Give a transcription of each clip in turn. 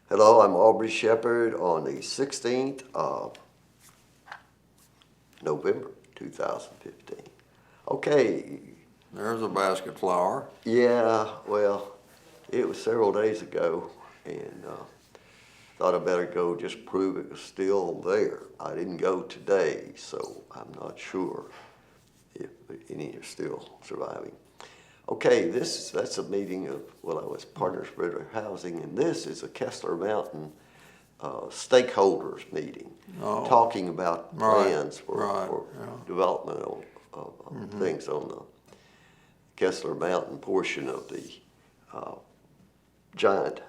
Hello, I'm Aubrey Shepherd on the 16th of November 2015. Okay, There's a basket flower. yeah, well, it was several days ago, and thought I'd better go just prove it was still there. I didn't go today, so I'm not sure if any are still surviving. Okay, that's a meeting of, well, I was Partners for Better Housing, and this is a Kessler Mountain stakeholders meeting, Oh. talking about Right, plans for yeah. development of things on the Kessler Mountain portion of the giant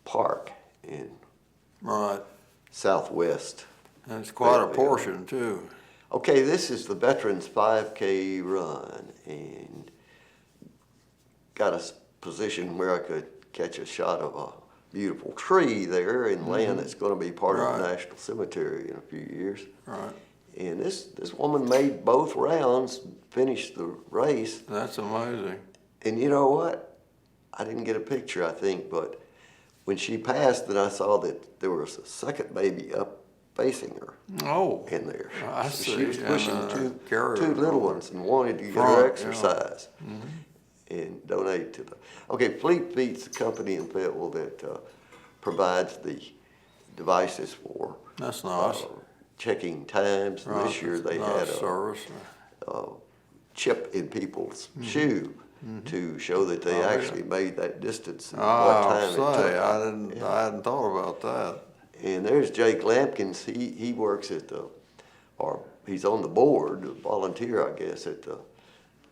park in Right. southwest. And it's quite a Fayetteville. portion too. Okay, this is the Veterans 5K run, and got a position where I could catch a shot of a beautiful tree there in land that's going to be part of the Right. National Cemetery in a few years. Right. And this woman made both rounds, finished the race, That's amazing. and you know what? I didn't get a picture, I think, but when she passed, then I saw that there was a second baby up facing her Oh. in there. I So see. she was pushing And, two little ones and wanted to get front, her yeah. exercise and donate to the. Okay, Fleet Feet's the company in Fayetteville that provides the devices for That's nice. checking times. And this year they Nice had a service. chip in people's shoe to show that they Oh, actually made that distance and what I'll time it took. say, I hadn't thought about that. And there's Jake Lampkins. He works at the, or he's on the board, a volunteer, I guess, at the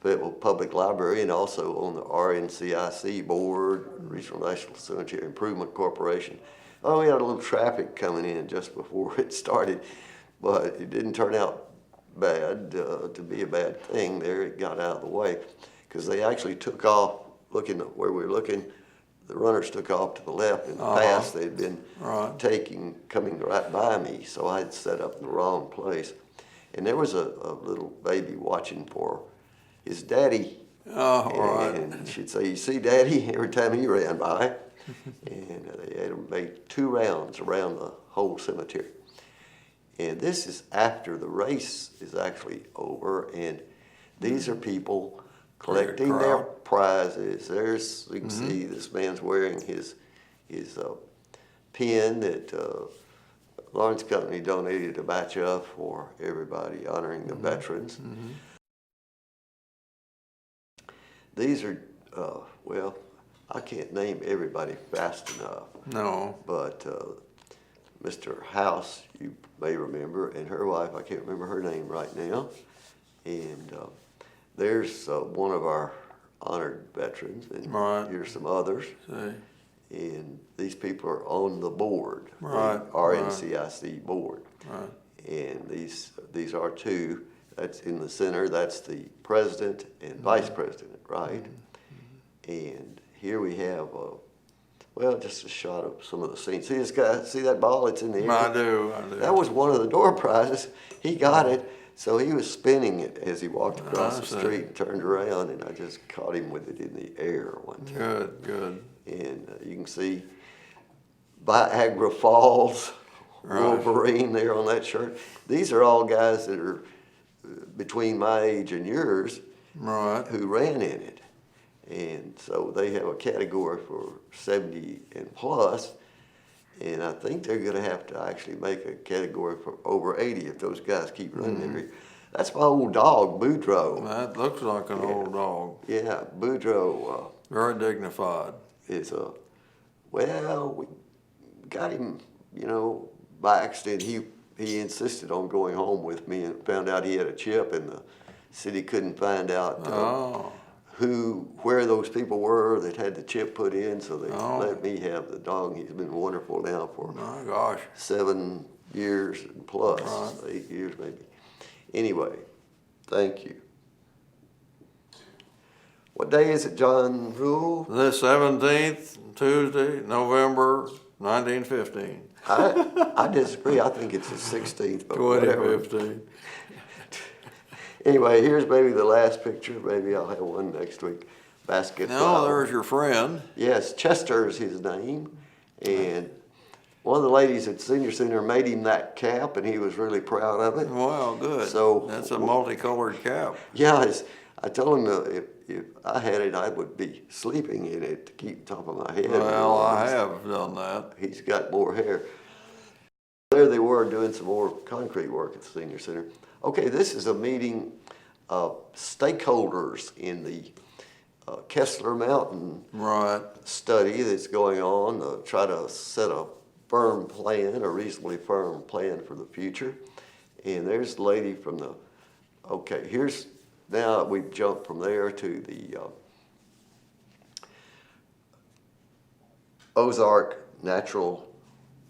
Fayetteville Public Library, and also on the RNCIC board, Regional National Cemetery Improvement Corporation. Oh, we had a little traffic coming in just before it started, but it didn't turn out bad to be a bad thing there. It got out of the way because they actually took off looking at where we were looking. The runners took off to the left. In the past, they'd been coming right by me, so I had set up in the wrong place. And there was a little baby watching for his daddy. Oh, right. And she'd say, "You see Daddy?" every time he ran by. And they had made 2 rounds around the whole cemetery. And this is after the race is actually over, and these are people collecting their prizes. There's, you can see this man's wearing his pin that Lawrence Company donated a batch of for everybody honoring the veterans. These are, well, I can't name everybody fast enough, No. but Mr. House, you may remember, and her wife, I can't remember her name right now, and there's one of our honored veterans, and here's some others. See. And these people are on the board, Right, the RNCIC board. Right. And these are 2. That's in the center. That's the president and vice president, right? And here we have, well, just a shot of some of the scenes. See this guy? See that ball? It's in the air. I do. That was one of the door prizes. He got it, so he was spinning it as he walked across the street and turned around, and I just caught him with it in the air one time. Good. And you can see Viagra Falls, Wolverine there on that shirt. These are all guys that are between my age and yours who ran in it. And so they have a category for 70 and plus, and I think they're going to have to actually make a category for over 80 if those guys keep running every. That's my old dog, Boudreaux. That looks like an old dog. Yeah, Boudreaux. Very dignified. Is well, we got him, by accident. He insisted on going home with me and found out he had a chip, and the city couldn't find out where those people were that had the chip put in, so they let me have the dog. He's been wonderful now for 7 years and plus, 8 years maybe. Anyway, thank you. What day is it, John Rule? The 17th, Tuesday, November 1915. I disagree. I think it's the 16th, but whatever. 2015. Anyway, here's maybe the last picture. Maybe I'll have one next week. Basketball. Now there's your friend. Yes, Chester is his name. And one of the ladies at Senior Center made him that cap, and he was really proud of it. Well, good. So- That's a multicolored cap. Yeah, I told him if I had it, I would be sleeping in it to keep top of my head. Well, I have done that. He's got more hair. There they were doing some more concrete work at the Senior Center. Okay, this is a meeting of stakeholders in the Kessler Mountain Right. study that's going on, try to set a firm plan, a reasonably firm plan for the future. And there's the lady from the, okay, now we've jumped from there to the Ozark Natural,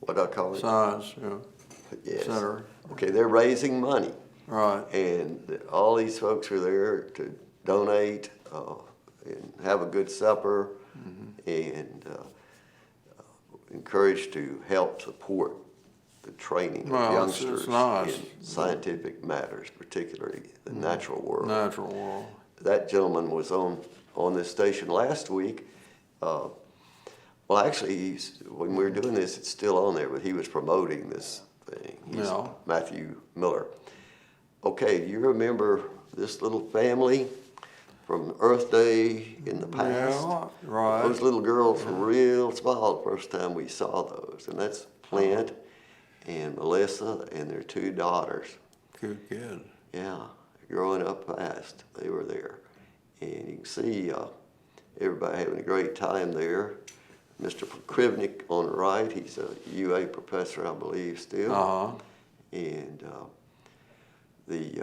what do I call it? Science, yeah. Yes. Center. Okay, they're raising money. Right. And all these folks are there to donate and have a good supper and encouraged to help support the training Well, of it's youngsters nice. in scientific matters, particularly the natural world. Natural world. That gentleman was on this station last week. Well, actually, when we were doing this, it's still on there, but he was promoting this thing. He's Yeah. Matthew Miller. Okay, do you remember this little family from Earth Day in the past? Yeah, right. Those little girls were real small the first time we saw those, and that's Clint and Melissa and their two daughters. Good kid. Yeah, growing up fast, they were there. And you can see everybody having a great time there. Mr. Krivnik on the right, he's a UA professor, I believe, still. Uh-huh. And the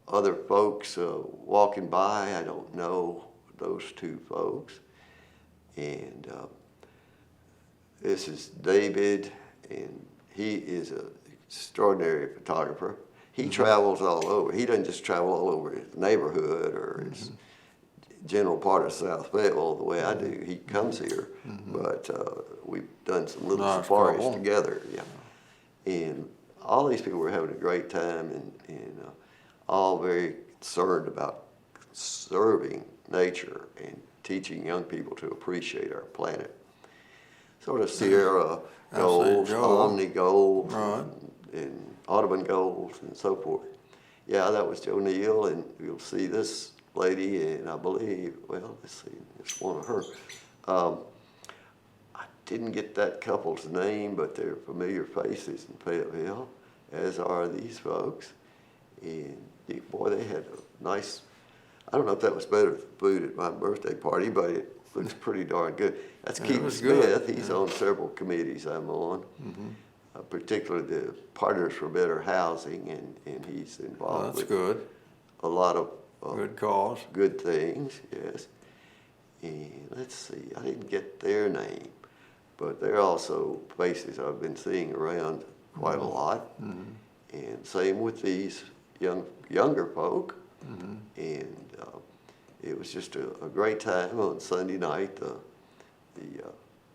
other folks walking by, I don't know those two folks. And this is David, and he is an extraordinary photographer. He travels all over. He doesn't just travel all over his neighborhood or his general part of South Fayetteville the way I do. He comes here, but we've done some little Nice safaris couple. together. Yeah, and all these people were having a great time and all very concerned about conserving nature and teaching young people to appreciate our planet. Sort of Sierra goals, Joe. Omni goals, Right. and Audubon goals, and so forth. Yeah, that was Joe Neal, and you'll see this lady, and I believe, well, let's see, it's one of her. I didn't get that couple's name, but they're familiar faces in Fayetteville, as are these folks. And boy, they had a nice, I don't know if that was better than food at my birthday party, but it looks pretty darn good. That's Yeah, it Keith was Smith. good. He's on several committees I'm on, particularly the Partners for Better Housing, and he's Well, involved that's with good. a lot of Good cause. good things, yes. And let's see, I didn't get their name, but they're also faces I've been seeing around quite a lot. And same with these younger folk. And it was just a great time on Sunday night.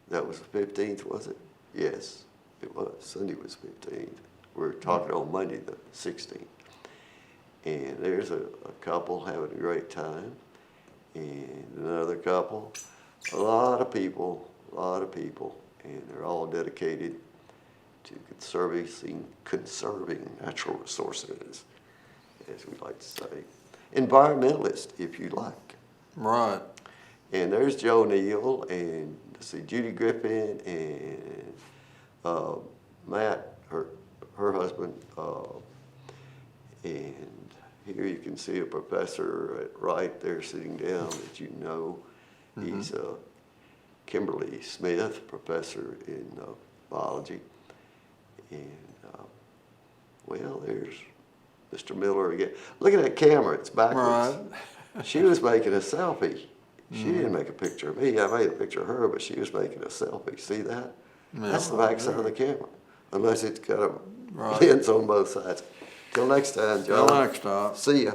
That was the 15th, was it? Yes, it was. Sunday was 15th. We're talking on Monday the 16th. And there's a couple having a great time, and another couple, a lot of people, and they're all dedicated to conserving natural resources, as we like to say. Environmentalist, if you like. Right. And there's Joe Neal, and let's see, Judy Griffin, and Matt, her husband, and here you can see a professor right there sitting down that you know. He's Kimberly Smith, professor in biology. And, well, there's Mr. Miller again. Look at that camera, it's backwards. Right. She was making a selfie. She didn't make a picture of me. I made a picture of her, but she was making a selfie. See that? That's the back side of the camera, unless it's got a lens on both sides. Till next time, John. Till next time. See ya.